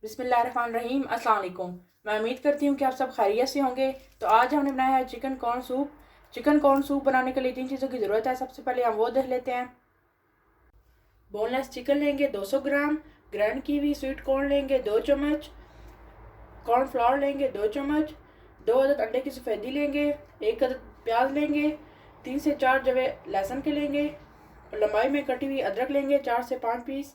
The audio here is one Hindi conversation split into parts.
बिस्मिल्लाहिर्रहमानिर्रहीम। अस्सलाम वालेकुम। मैं उम्मीद करती हूँ कि आप सब खैरियत से होंगे। तो आज हमने बनाया है chicken corn soup. Chicken corn soup बनाने के लिए 3 चीज़ों की ज़रूरत है। सबसे पहले हम वो देख लेते हैं। बोनलेस चिकन लेंगे 200 ग्राम, ग्राइंड की हुई स्वीट कॉर्न लेंगे 2 चम्मच, कॉर्नफ्लावर लेंगे 2 चम्मच, 2 अदद अंडे की सफ़ेदी लेंगे, 1 अदद प्याज लेंगे, 3 से 4 जवे लहसुन के लेंगे, लंबाई में कटी हुई अदरक लेंगे 4 से 5 पीस,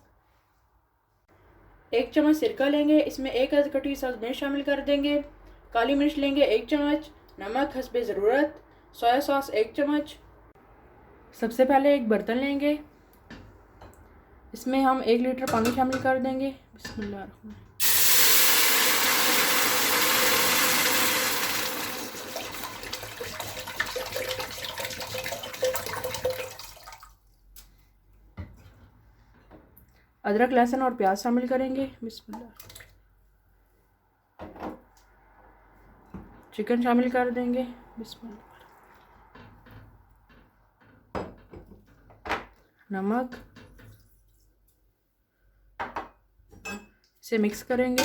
1 चम्मच सिरका लेंगे, इसमें 1 अदद कटी हुई सब्ज़ मिर्च शामिल कर देंगे, काली मिर्च लेंगे 1 चम्मच, नमक हस्बे ज़रूरत, सोया सॉस 1 चम्मच। सबसे पहले एक बर्तन लेंगे, इसमें हम 1 लीटर पानी शामिल कर देंगे। बिस्मिल्लाह। अदरक लहसुन और प्याज शामिल करेंगे। बिस्मिल्लाह। चिकन शामिल कर देंगे। बिस्मिल्लाह। नमक, इसे मिक्स करेंगे।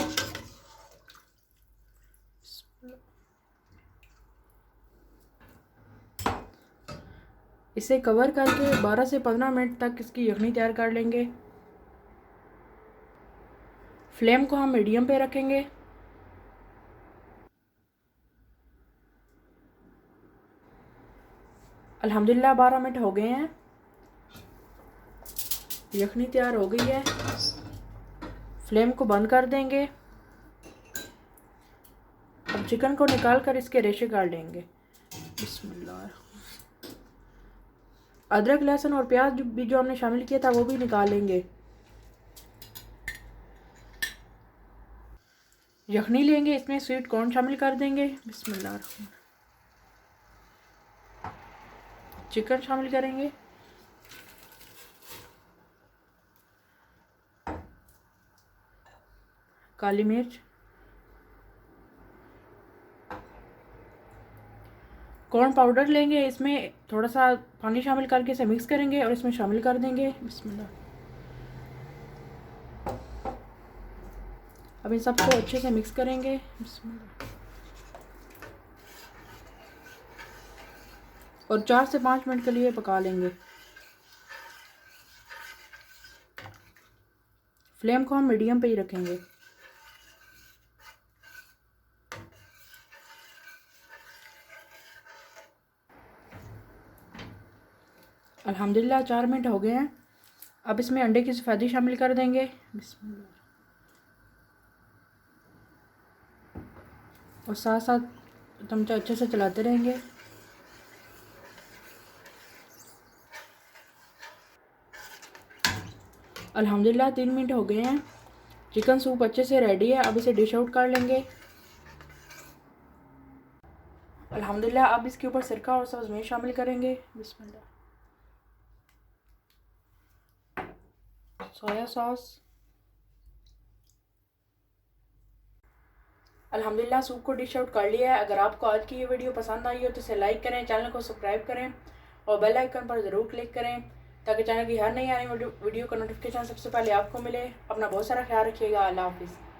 इसे कवर करके 12 से 15 मिनट तक इसकी यखनी तैयार कर लेंगे। फ्लेम को हम मीडियम पे रखेंगे। अल्हम्दुलिल्लाह 12 मिनट हो गए हैं, यखनी तैयार हो गई है। फ्लेम को बंद कर देंगे। अब चिकन को निकाल कर इसके रेशे काट लेंगे। बिस्मिल्लाह। अदरक लहसुन और प्याज जो हमने शामिल किया था वो भी निकाल लेंगे। यखनी लेंगे, इसमें स्वीट कॉर्न शामिल कर देंगे। बिस्मिल्लाह। चिकन शामिल करेंगे। काली मिर्च, कॉर्न पाउडर लेंगे, इसमें थोड़ा सा पानी शामिल करके इसे मिक्स करेंगे और इसमें शामिल कर देंगे। बिस्मिल्लाह। अब इन सबको अच्छे से मिक्स करेंगे। बिस्मिल्लाह। और 4 से 5 मिनट के लिए पका लेंगे। फ्लेम को हम मीडियम पे ही रखेंगे। अल्हम्दुलिल्लाह 4 मिनट हो गए हैं। अब इसमें अंडे की सफ़ेदी शामिल कर देंगे। बिस्मिल्लाह। और साथ साथ चमचा अच्छे से चलाते रहेंगे। अल्हम्दुलिल्लाह 3 मिनट हो गए हैं। चिकन सूप अच्छे से रेडी है। अब इसे डिश आउट कर लेंगे। अल्हम्दुलिल्लाह अब इसके ऊपर सिरका और सब्ज़ मिर्च शामिल करेंगे। बिस्मिल्लाह। Soya sauce. अल्हम्दुलिल्लाह सूप को डिश आउट कर लिया है। अगर आपको आज की ये वीडियो पसंद आई हो तो इसे लाइक करें, चैनल को सब्सक्राइब करें और बेल आइकन पर ज़रूर क्लिक करें ताकि चैनल की हर नई आने वाली वीडियो का नोटिफिकेशन सबसे पहले आपको मिले। अपना बहुत सारा ख्याल रखिएगा। अल्लाह हाफिज़।